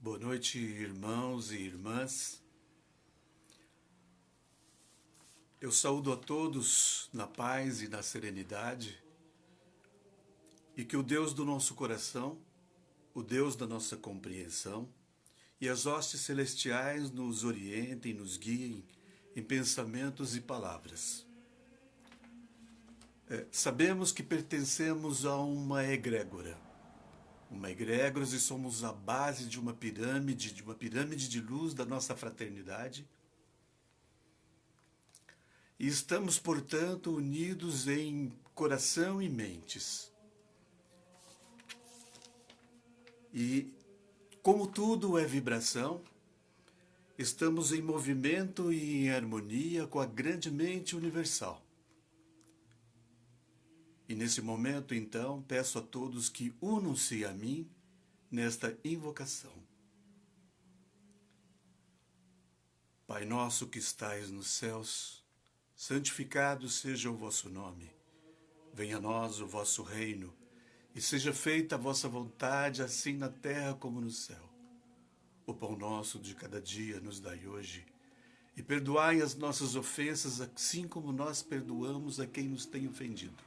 Boa noite, irmãos e irmãs. Eu saúdo a todos na paz e na serenidade e que o Deus do nosso coração, o Deus da nossa compreensão e as hostes celestiais nos orientem, nos guiem em pensamentos e palavras. Sabemos que pertencemos a uma egrégora e somos a base de uma pirâmide de luz da nossa fraternidade. E estamos, portanto, unidos em coração e mentes. E, como tudo é vibração, estamos em movimento e em harmonia com a grande mente universal. E nesse momento, então, peço a todos que unam-se a mim nesta invocação. Pai nosso que estais nos céus, santificado seja o vosso nome. Venha a nós o vosso reino, e seja feita a vossa vontade, assim na terra como no céu. O pão nosso de cada dia nos dai hoje, e perdoai as nossas ofensas, assim como nós perdoamos a quem nos tem ofendido.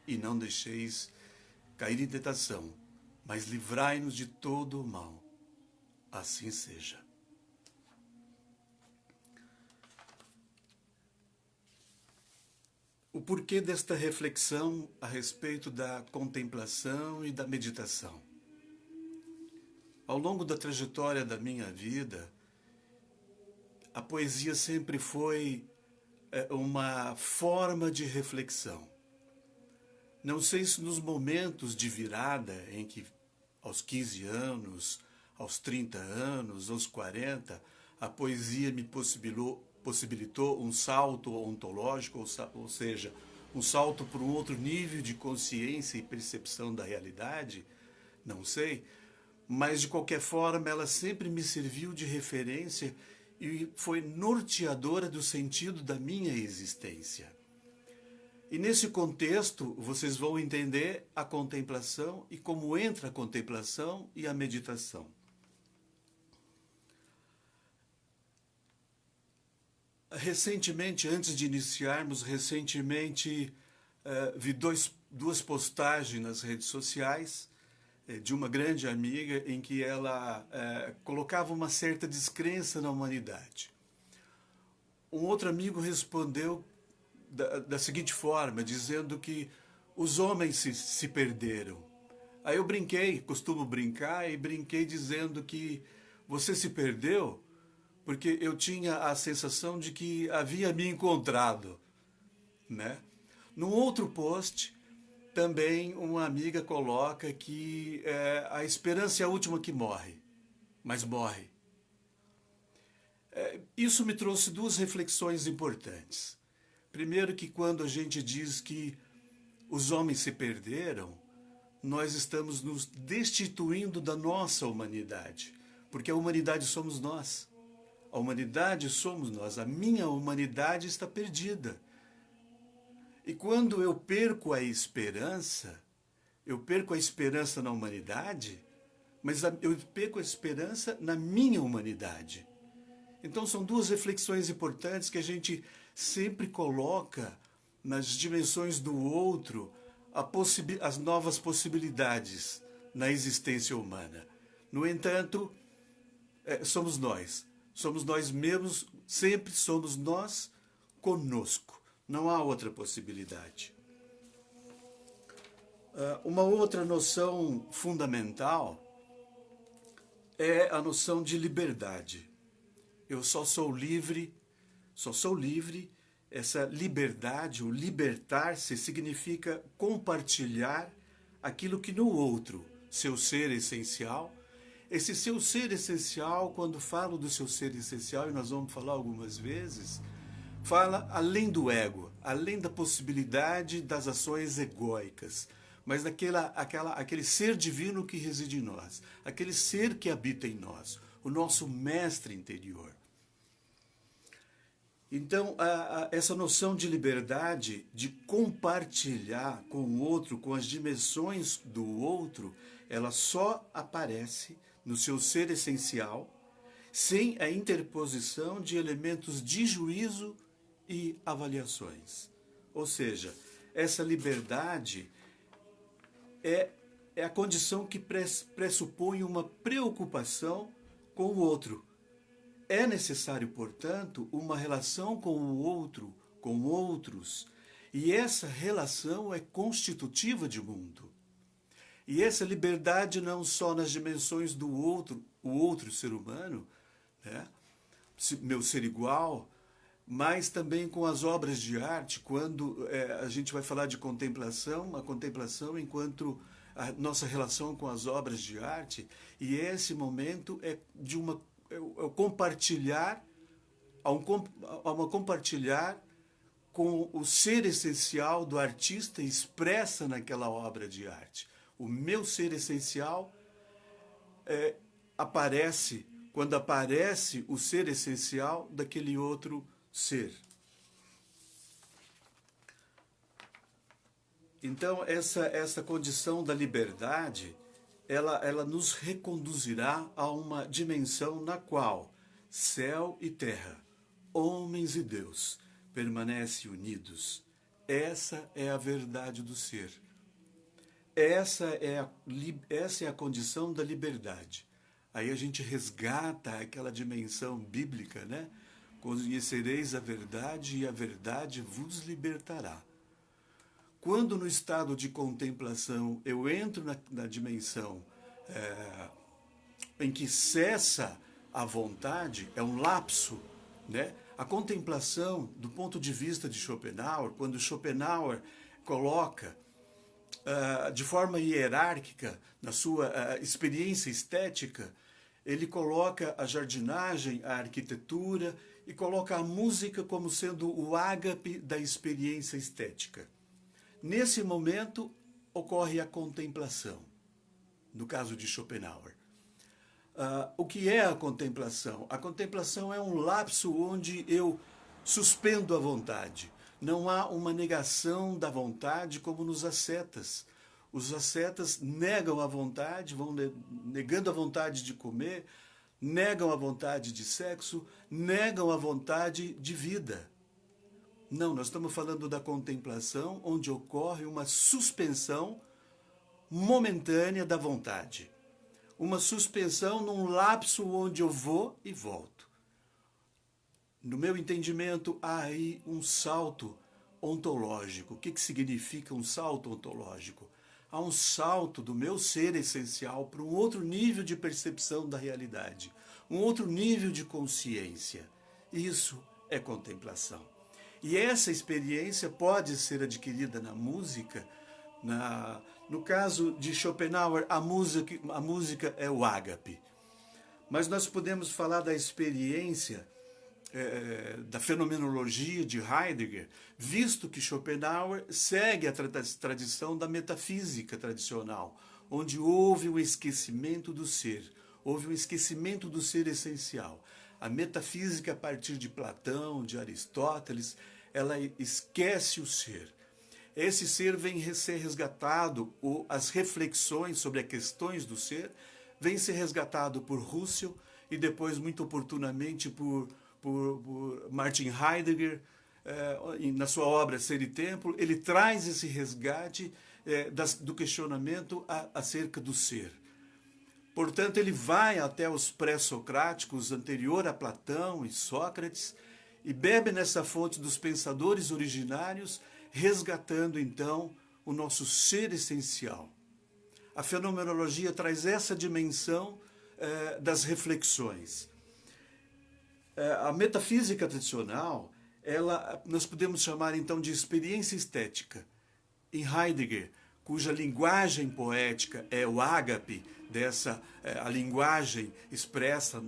E não deixeis cair em tentação, mas livrai-nos de todo o mal. Assim seja. O porquê desta reflexão a respeito da contemplação e da meditação? Ao longo da trajetória da minha vida, a poesia sempre foi uma forma de reflexão. Não sei se nos momentos de virada em que, aos 15 anos, aos 30 anos, aos 40, a poesia me possibilitou um salto ontológico, ou seja, um salto para um outro nível de consciência e percepção da realidade, não sei, mas de qualquer forma ela sempre me serviu de referência e foi norteadora do sentido da minha existência. E nesse contexto, vocês vão entender a contemplação e como entra a contemplação e a meditação. Recentemente, antes de iniciarmos, vi duas postagens nas redes sociais de uma grande amiga em que ela colocava uma certa descrença na humanidade. Um outro amigo respondeu da seguinte forma, dizendo que os homens se perderam. Aí eu costumo brincar, e brinquei dizendo que você se perdeu porque eu tinha a sensação de que havia me encontrado, né? Num outro post, também uma amiga coloca que a esperança é a última que morre, mas morre. Isso me trouxe duas reflexões importantes. Primeiro, que quando a gente diz que os homens se perderam, nós estamos nos destituindo da nossa humanidade, porque a humanidade somos nós. A humanidade somos nós. A minha humanidade está perdida. E quando eu perco a esperança na humanidade, mas eu perco a esperança na minha humanidade. Então são duas reflexões importantes que a gente sempre coloca nas dimensões do outro as novas possibilidades na existência humana. No entanto, somos nós mesmos, sempre somos nós conosco. Não há outra possibilidade. Uma outra noção fundamental é a noção de liberdade. Eu só sou livre. Essa liberdade, o libertar-se, significa compartilhar aquilo que no outro, seu ser essencial. Esse seu ser essencial, quando falo do seu ser essencial, e nós vamos falar algumas vezes, fala além do ego, além da possibilidade das ações egóicas, mas aquele ser divino que reside em nós, aquele ser que habita em nós, o nosso mestre interior. Então, essa noção de liberdade, de compartilhar com o outro, com as dimensões do outro, ela só aparece no seu ser essencial, sem a interposição de elementos de juízo e avaliações. Ou seja, essa liberdade é a condição que pressupõe uma preocupação com o outro. É necessário, portanto, uma relação com o outro, com outros, e essa relação é constitutiva de mundo. E essa liberdade não só nas dimensões do outro, o outro ser humano, né? Meu ser igual, mas também com as obras de arte, quando a gente vai falar de contemplação, a contemplação enquanto a nossa relação com as obras de arte, e esse momento é de uma compartilhar, compartilhar com o ser essencial do artista expressa naquela obra de arte. O meu ser essencial aparece quando aparece o ser essencial daquele outro ser. Então, essa condição da liberdade, ela nos reconduzirá a uma dimensão na qual céu e terra, homens e Deus, permanecem unidos. Essa é a verdade do ser. Essa é a condição da liberdade. Aí a gente resgata aquela dimensão bíblica, né? Conhecereis a verdade e a verdade vos libertará. Quando no estado de contemplação eu entro na dimensão em que cessa a vontade, é um lapso, né? A contemplação, do ponto de vista de Schopenhauer, quando Schopenhauer coloca de forma hierárquica na sua experiência estética, ele coloca a jardinagem, a arquitetura e coloca a música como sendo o ágape da experiência estética. Nesse momento ocorre a contemplação, no caso de Schopenhauer. O que é a contemplação? A contemplação é um lapso onde eu suspendo a vontade. Não há uma negação da vontade como nos ascetas. Os ascetas negam a vontade, vão negando a vontade de comer, negam a vontade de sexo, negam a vontade de vida. Não, nós estamos falando da contemplação, onde ocorre uma suspensão momentânea da vontade. Uma suspensão num lapso onde eu vou e volto. No meu entendimento, há aí um salto ontológico. O que significa um salto ontológico? Há um salto do meu ser essencial para um outro nível de percepção da realidade, um outro nível de consciência. Isso é contemplação. E essa experiência pode ser adquirida na música. No caso de Schopenhauer, a música é o ágape. Mas nós podemos falar da experiência da fenomenologia de Heidegger, visto que Schopenhauer segue a tradição da metafísica tradicional, onde houve um esquecimento do ser, houve um esquecimento do ser essencial. A metafísica, a partir de Platão, de Aristóteles, ela esquece o ser. Esse ser vem ser resgatado, as reflexões sobre as questões do ser, vem ser resgatado por Husserl e depois, muito oportunamente, por Martin Heidegger, na sua obra Ser e Templo. Ele traz esse resgate do questionamento acerca do ser. Portanto, ele vai até os pré-socráticos, anterior a Platão e Sócrates, e bebe nessa fonte dos pensadores originários, resgatando, então, o nosso ser essencial. A fenomenologia traz essa dimensão das reflexões. A metafísica tradicional, nós podemos chamar, então, de experiência estética. Em Heidegger, cuja linguagem poética é o ágape, a linguagem expressa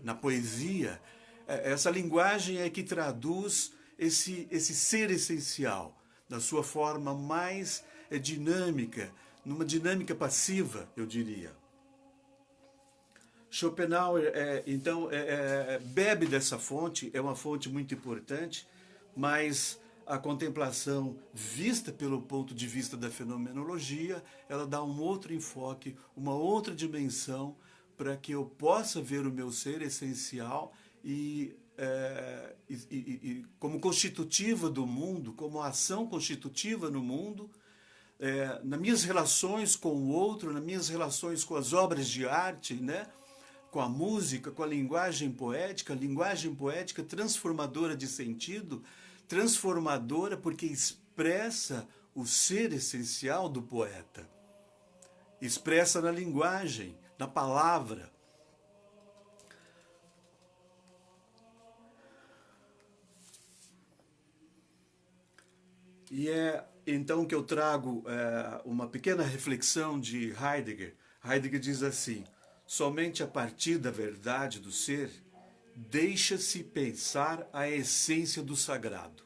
na poesia, essa linguagem é que traduz esse ser essencial, na sua forma mais dinâmica, numa dinâmica passiva, eu diria. Schopenhauer, então, bebe dessa fonte, é uma fonte muito importante, mas a contemplação, vista pelo ponto de vista da fenomenologia, ela dá um outro enfoque, uma outra dimensão para que eu possa ver o meu ser essencial como constitutiva do mundo, como ação constitutiva no mundo, nas minhas relações com o outro, nas minhas relações com as obras de arte, né? Com a música, com a linguagem poética transformadora de sentido, transformadora porque expressa o ser essencial do poeta. Expressa na linguagem, na palavra. E é então que eu trago uma pequena reflexão de Heidegger. Heidegger diz assim: somente a partir da verdade do ser deixa-se pensar a essência do sagrado.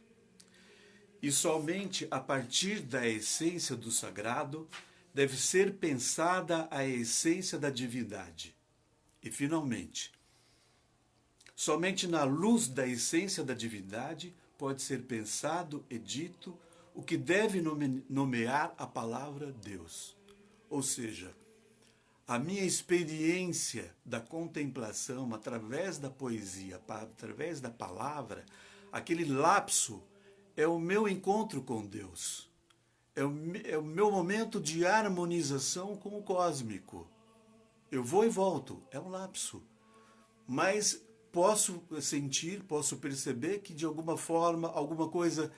E somente a partir da essência do sagrado deve ser pensada a essência da divindade. E, finalmente, somente na luz da essência da divindade pode ser pensado e dito o que deve nomear a palavra Deus. Ou seja, a minha experiência da contemplação através da poesia, através da palavra, aquele lapso é o meu encontro com Deus. É o meu momento de harmonização com o cósmico. Eu vou e volto, é um lapso. Mas posso sentir, posso perceber que de alguma forma, alguma coisa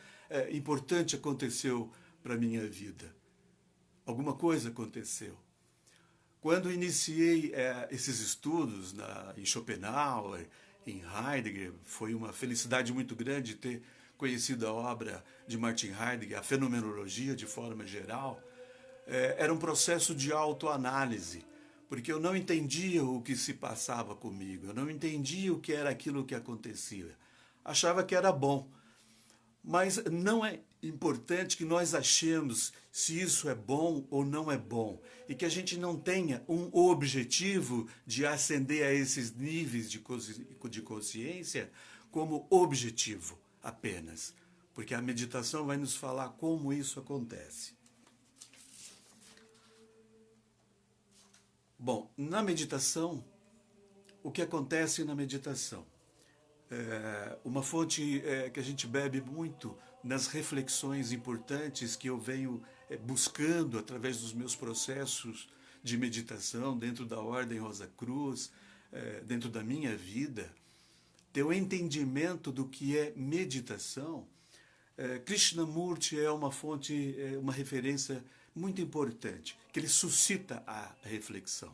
importante aconteceu para a minha vida. Alguma coisa aconteceu. Quando iniciei esses estudos em Schopenhauer, em Heidegger, foi uma felicidade muito grande ter conhecido a obra de Martin Heidegger, a fenomenologia de forma geral. Era um processo de autoanálise, porque eu não entendia o que se passava comigo, eu não entendia o que era aquilo que acontecia. Achava que era bom, mas não é importante que nós achemos se isso é bom ou não é bom, e que a gente não tenha um objetivo de ascender a esses níveis de consciência como objetivo apenas, porque a meditação vai nos falar como isso acontece. Bom, na meditação, o que acontece na meditação? Uma fonte que a gente bebe muito nas reflexões importantes que eu venho buscando através dos meus processos de meditação dentro da Ordem Rosa Cruz, dentro da minha vida, ter o entendimento do que é meditação. Krishnamurti é uma fonte, uma referência muito importante, que ele suscita a reflexão.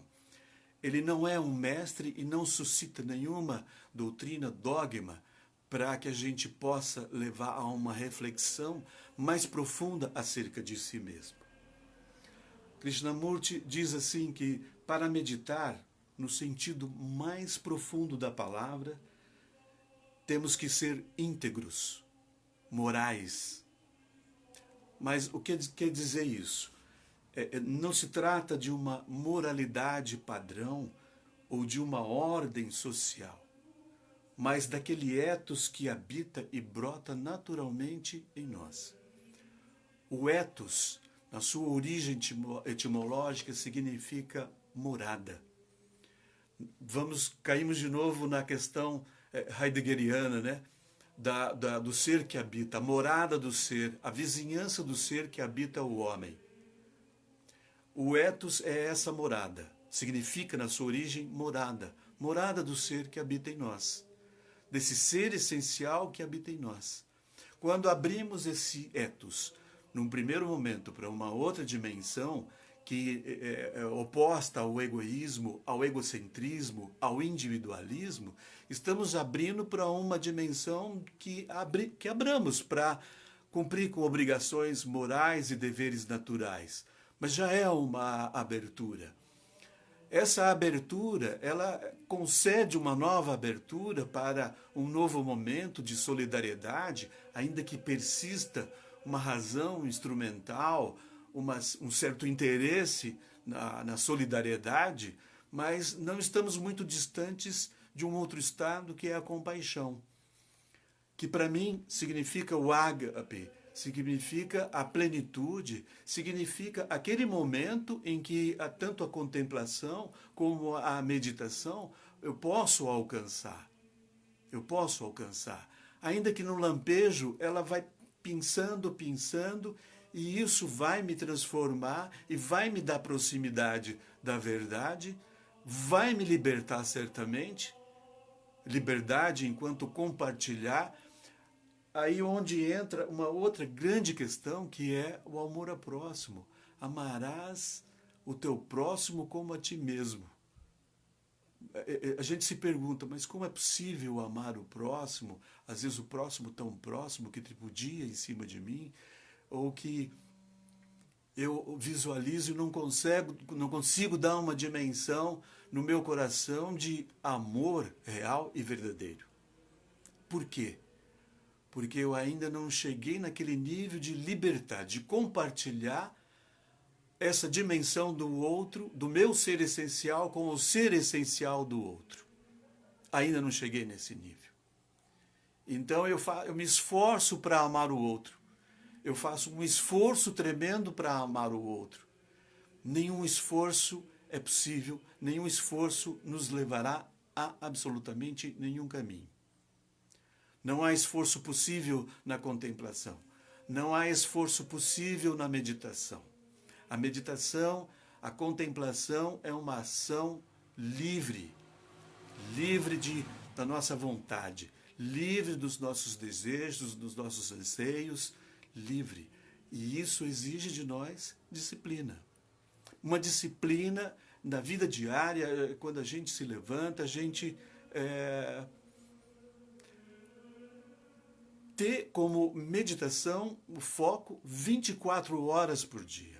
Ele não é um mestre e não suscita nenhuma doutrina, dogma, para que a gente possa levar a uma reflexão mais profunda acerca de si mesmo. Krishnamurti diz assim que para meditar, no sentido mais profundo da palavra, temos que ser íntegros, morais. Mas o que quer dizer isso? Não se trata de uma moralidade padrão ou de uma ordem social, mas daquele ethos que habita e brota naturalmente em nós. O ethos, na sua origem etimológica, significa morada. Caímos de novo na questão heideggeriana, né? Do ser que habita, a morada do ser, a vizinhança do ser que habita o homem. O ethos é essa morada, significa na sua origem morada, morada do ser que habita em nós, desse ser essencial que habita em nós. Quando abrimos esse ethos, num primeiro momento, para uma outra dimensão, que é oposta ao egoísmo, ao egocentrismo, ao individualismo, estamos abrindo para uma dimensão que abramos para cumprir com obrigações morais e deveres naturais. Mas já é uma abertura. Essa abertura, ela concede uma nova abertura para um novo momento de solidariedade, ainda que persista uma razão instrumental, um certo interesse na solidariedade, mas não estamos muito distantes de um outro estado que é a compaixão, que para mim significa o ágape, significa a plenitude, significa aquele momento em que tanto a contemplação como a meditação eu posso alcançar. Eu posso alcançar. Ainda que no lampejo ela vai pensando, e isso vai me transformar e vai me dar proximidade da verdade, vai me libertar certamente, liberdade enquanto compartilhar. Aí onde entra uma outra grande questão, que é o amor ao próximo. Amarás o teu próximo como a ti mesmo. A gente se pergunta, mas como é possível amar o próximo? Às vezes o próximo tão próximo que tripudia em cima de mim, ou que eu visualizo e não consigo dar uma dimensão no meu coração de amor real e verdadeiro. Por quê? Porque eu ainda não cheguei naquele nível de liberdade, de compartilhar essa dimensão do outro, do meu ser essencial com o ser essencial do outro. Ainda não cheguei nesse nível. Então eu me esforço para amar o outro. Eu faço um esforço tremendo para amar o outro. Nenhum esforço é possível, nenhum esforço nos levará a absolutamente nenhum caminho. Não há esforço possível na contemplação. Não há esforço possível na meditação. A meditação, a contemplação é uma ação livre. Livre da nossa vontade. Livre dos nossos desejos, dos nossos anseios. Livre. E isso exige de nós disciplina. Uma disciplina na vida diária, quando a gente se levanta, a gente ter como meditação o foco 24 horas por dia.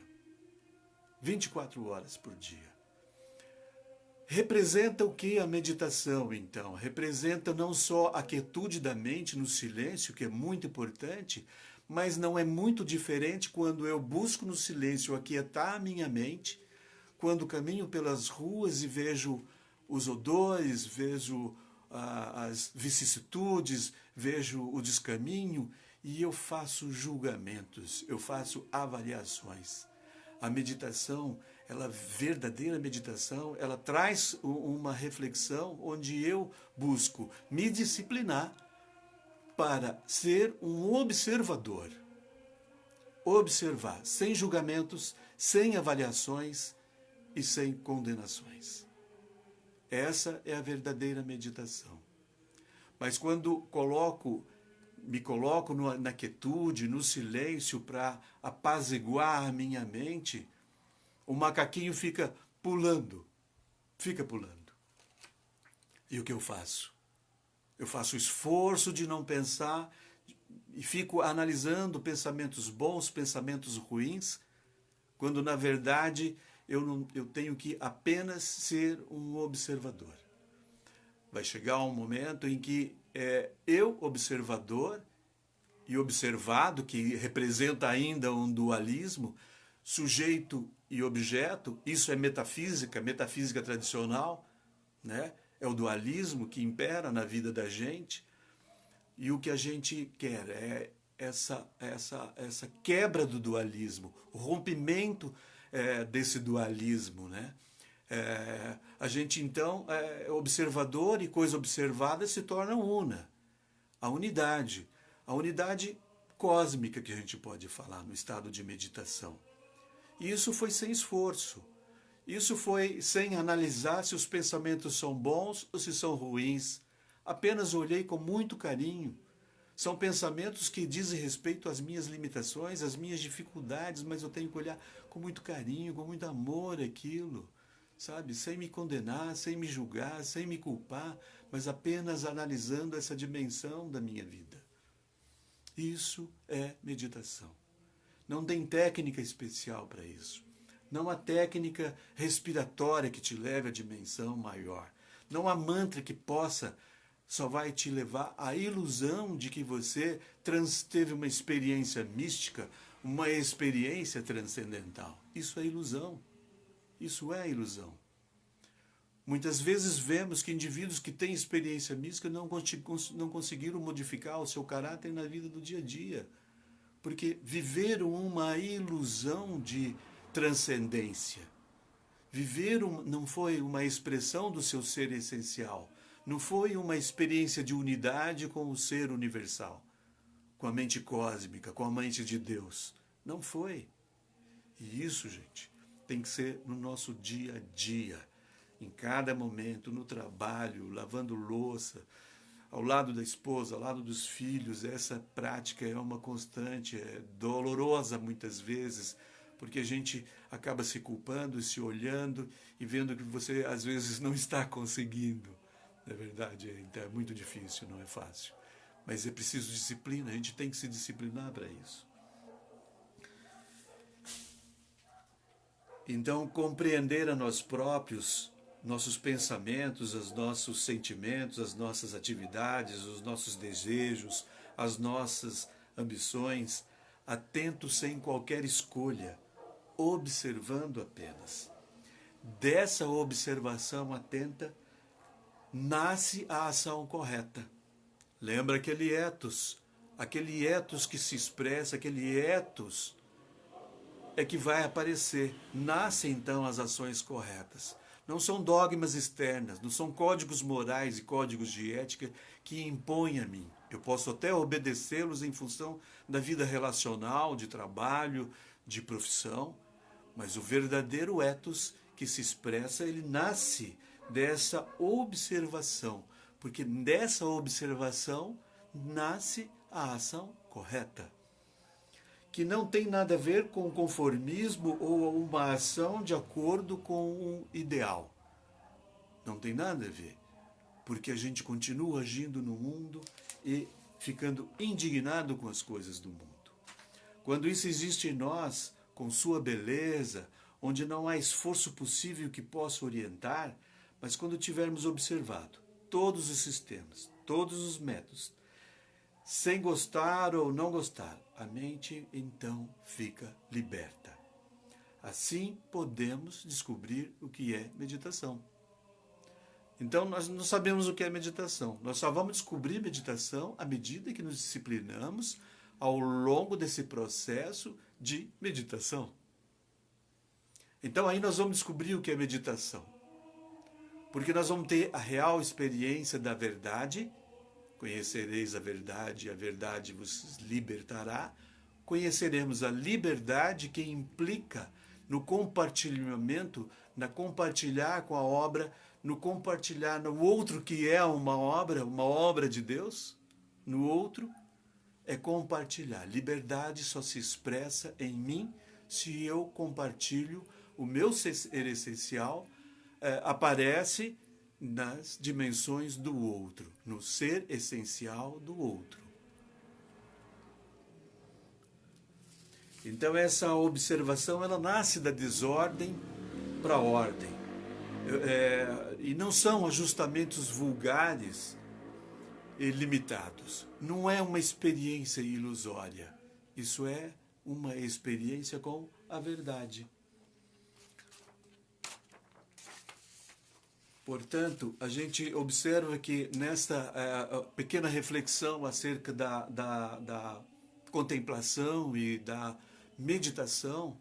24 horas por dia. Representa o que a meditação, então? Representa não só a quietude da mente no silêncio, que é muito importante, mas não é muito diferente quando eu busco no silêncio aquietar a minha mente, quando caminho pelas ruas e vejo os odores, vejo as vicissitudes, vejo o descaminho e eu faço julgamentos, eu faço avaliações. A meditação, verdadeira meditação, ela traz uma reflexão onde eu busco me disciplinar para ser um observador. Observar, sem julgamentos, sem avaliações e sem condenações. Essa é a verdadeira meditação. Mas quando me coloco na quietude, no silêncio, para apaziguar a minha mente, o macaquinho fica pulando. E o que eu faço? Eu faço o esforço de não pensar e fico analisando pensamentos bons, pensamentos ruins, quando na verdade eu tenho que apenas ser um observador. Vai chegar um momento em que eu, observador, e observado, que representa ainda um dualismo, sujeito e objeto, isso é metafísica tradicional, né? É o dualismo que impera na vida da gente, e o que a gente quer é essa quebra do dualismo, o rompimento desse dualismo, né? A gente então é observador e coisa observada se tornam una. A unidade cósmica que a gente pode falar no estado de meditação. E isso foi sem esforço. Isso foi sem analisar se os pensamentos são bons ou se são ruins. Apenas olhei com muito carinho. São pensamentos que dizem respeito às minhas limitações, às minhas dificuldades, mas eu tenho que olhar com muito carinho, com muito amor aquilo, sabe? Sem me condenar, sem me julgar, sem me culpar, mas apenas analisando essa dimensão da minha vida. Isso é meditação. Não tem técnica especial para isso. Não há técnica respiratória que te leve à dimensão maior. Não há mantra que só vai te levar à ilusão de que você teve uma experiência mística, uma experiência transcendental. Isso é ilusão. Isso é ilusão. Muitas vezes vemos que indivíduos que têm experiência mística não conseguiram modificar o seu caráter na vida do dia a dia. porque viveram uma ilusão de transcendência. Não foi uma expressão do seu ser essencial, não foi uma experiência de unidade com o ser universal, com a mente cósmica, com a mente de Deus. Não foi. E isso, gente, tem que ser no nosso dia a dia, em cada momento, no trabalho, lavando louça, ao lado da esposa, ao lado dos filhos. Essa prática é uma constante, é dolorosa muitas vezes, porque a gente acaba se culpando, se olhando e vendo que você às vezes não está conseguindo. Na verdade, é muito difícil, não é fácil. Mas é preciso disciplina, a gente tem que se disciplinar para isso. Então, compreender a nós próprios, nossos pensamentos, os nossos sentimentos, as nossas atividades, os nossos desejos, as nossas ambições, atento sem qualquer escolha, observando apenas. Dessa observação atenta, nasce a ação correta. Lembra aquele etos que se expressa, aquele etos é que vai aparecer. Nascem então as ações corretas. Não são dogmas externas, não são códigos morais e códigos de ética que impõem a mim. Eu posso até obedecê-los em função da vida relacional, de trabalho, de profissão, mas o verdadeiro ethos que se expressa, ele nasce dessa observação, porque dessa observação nasce a ação correta, que não tem nada a ver com conformismo ou uma ação de acordo com um ideal. Não tem nada a ver, porque a gente continua agindo no mundo e ficando indignado com as coisas do mundo. Quando isso existe em nós, com sua beleza, onde não há esforço possível que possa orientar, mas quando tivermos observado todos os sistemas, todos os métodos, sem gostar ou não gostar, a mente então fica liberta. Assim podemos descobrir o que é meditação. Então nós não sabemos o que é meditação. Nós só vamos descobrir meditação à medida que nos disciplinamos ao longo desse processo de meditação. Então aí nós vamos descobrir o que é meditação. Porque nós vamos ter a real experiência da verdade. Conhecereis a verdade vos libertará. Conheceremos a liberdade que implica no compartilhamento, na compartilhar com a obra, no compartilhar no outro que é uma obra de Deus, no outro, é compartilhar. Liberdade só se expressa em mim se eu compartilho o meu ser essencial, aparece nas dimensões do outro, no ser essencial do outro. Então essa observação, ela nasce da desordem para a ordem. E não são ajustamentos vulgares e limitados. Não é uma experiência ilusória. Isso é uma experiência com a verdade. Portanto, a gente observa que nesta pequena reflexão acerca da contemplação e da meditação,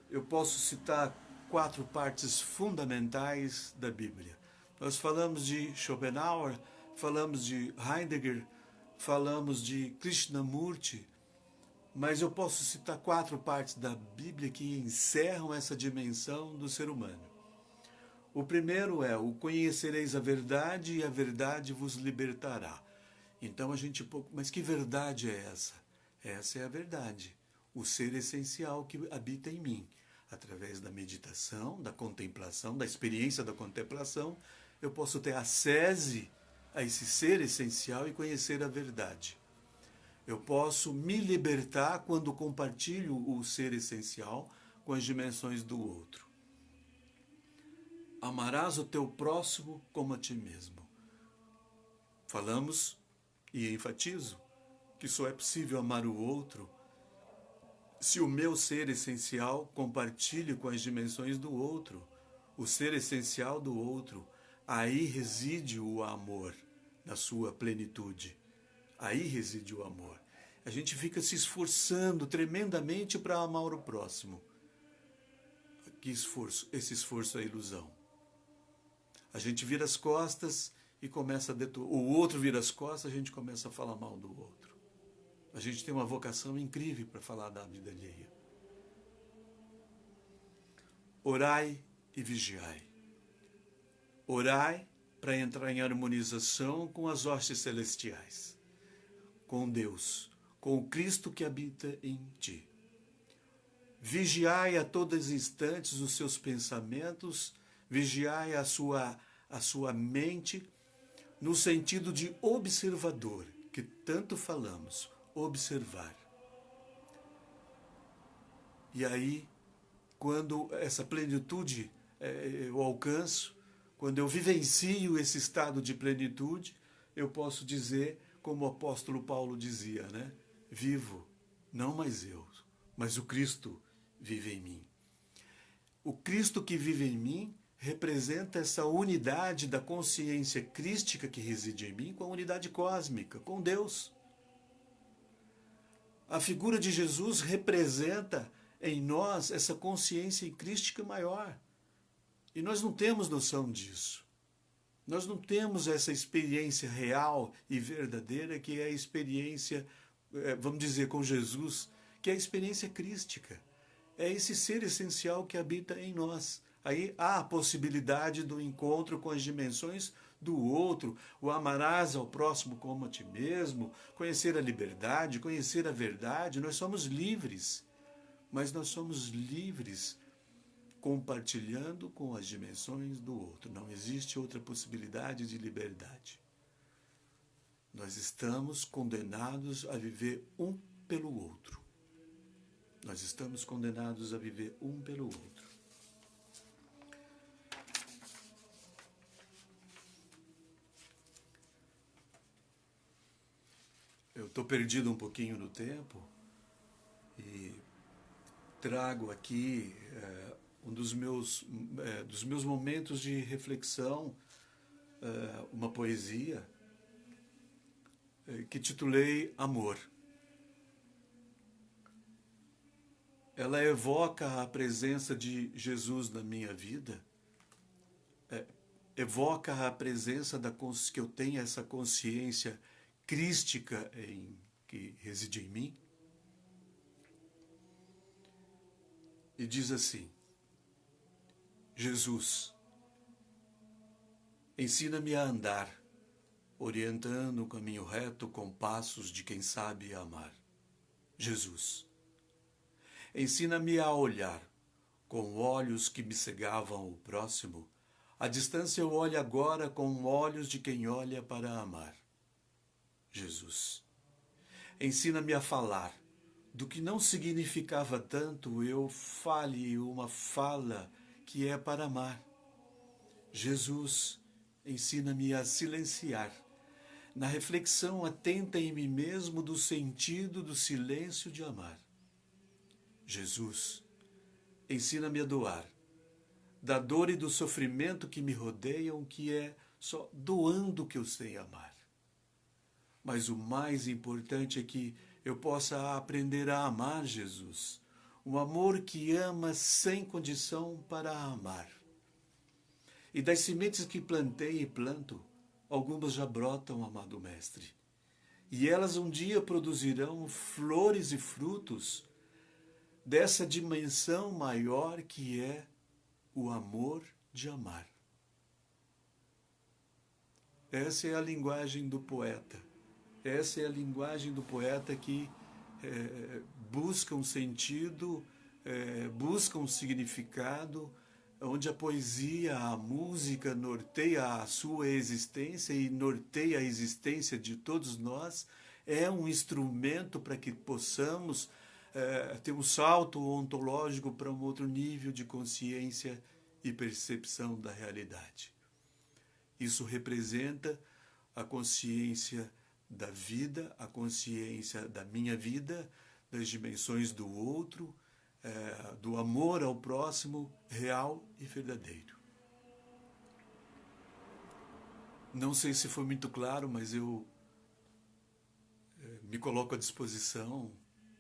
eu posso citar 4 partes fundamentais da Bíblia. Nós falamos de Schopenhauer, falamos de Heidegger, falamos de Krishnamurti, mas eu posso citar 4 partes da Bíblia que encerram essa dimensão do ser humano. O primeiro é: o conhecereis a verdade e a verdade vos libertará. Então a gente, mas que verdade é essa? Essa é a verdade, o ser essencial que habita em mim. Através da meditação, da contemplação, da experiência da contemplação, eu posso ter acesso a esse ser essencial e conhecer a verdade. Eu posso me libertar quando compartilho o ser essencial com as dimensões do outro. Amarás o teu próximo como a ti mesmo. Falamos e enfatizo que só é possível amar o outro se o meu ser essencial compartilha com as dimensões do outro, o ser essencial do outro. Aí reside o amor na sua plenitude. Aí reside o amor. A gente fica se esforçando tremendamente para amar o próximo. Que esforço? Esse esforço é ilusão. A gente vira as costas e começa a detonar. O outro vira as costas, a gente começa a falar mal do outro. A gente tem uma vocação incrível para falar da vida alheia. Orai e vigiai. Orai para entrar em harmonização com as hostes celestiais, com Deus, com o Cristo que habita em ti. Vigiai a todos os instantes os seus pensamentos, vigiai a sua mente, no sentido de observador, que tanto falamos, observar. E aí, quando essa plenitude eu alcanço, quando eu vivencio esse estado de plenitude, eu posso dizer, como o apóstolo Paulo dizia, né? Vivo, não mais eu, mas o Cristo vive em mim. O Cristo que vive em mim representa essa unidade da consciência crística que reside em mim com a unidade cósmica, com Deus. A figura de Jesus representa em nós essa consciência crística maior. E nós não temos noção disso. Nós não temos essa experiência real e verdadeira que é a experiência, vamos dizer, com Jesus, que é a experiência crística. É esse ser essencial que habita em nós. Aí há a possibilidade do encontro com as dimensões do outro, o amarás ao próximo como a ti mesmo, conhecer a liberdade, conhecer a verdade. Nós somos livres, mas nós somos livres compartilhando com as dimensões do outro. Não existe outra possibilidade de liberdade. Nós estamos condenados a viver um pelo outro. Nós estamos condenados a viver um pelo outro. Eu estou perdido um pouquinho no tempo e trago aqui um dos meus momentos de reflexão, uma poesia que titulei Amor. Ela evoca a presença de Jesus na minha vida, evoca a presença que eu tenho essa consciência crística que reside em mim, e diz assim: Jesus, ensina-me a andar, orientando o caminho reto com passos de quem sabe amar. Jesus, ensina-me a olhar, com olhos que me cegavam o próximo. À distância eu olho agora com olhos de quem olha para amar. Jesus, ensina-me a falar, do que não significava tanto eu fale uma fala que é para amar. Jesus, ensina-me a silenciar, na reflexão atenta em mim mesmo do sentido do silêncio de amar. Jesus, ensina-me a doar, da dor e do sofrimento que me rodeiam, que é só doando que eu sei amar. Mas o mais importante é que eu possa aprender a amar Jesus, um amor que ama sem condição para amar. E das sementes que plantei e planto, algumas já brotam, amado Mestre. E elas um dia produzirão flores e frutos dessa dimensão maior que é o amor de amar. Essa é a linguagem do poeta. Essa é a linguagem do poeta que busca um sentido, busca um significado, onde a poesia, a música norteia a sua existência e norteia a existência de todos nós, é um instrumento para que possamos ter um salto ontológico para um outro nível de consciência e percepção da realidade. Isso representa a consciência da vida, a consciência da minha vida, das dimensões do outro, do amor ao próximo real e verdadeiro. Não sei se foi muito claro, mas eu Me coloco à disposição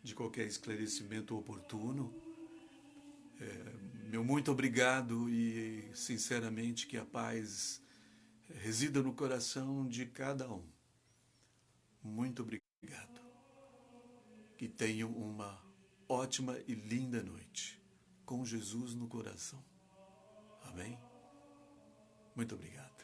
de qualquer esclarecimento oportuno. Meu muito obrigado e, sinceramente, que a paz resida no coração de cada um. Muito obrigado. Que tenham uma ótima e linda noite, com Jesus no coração. Amém? Muito obrigado.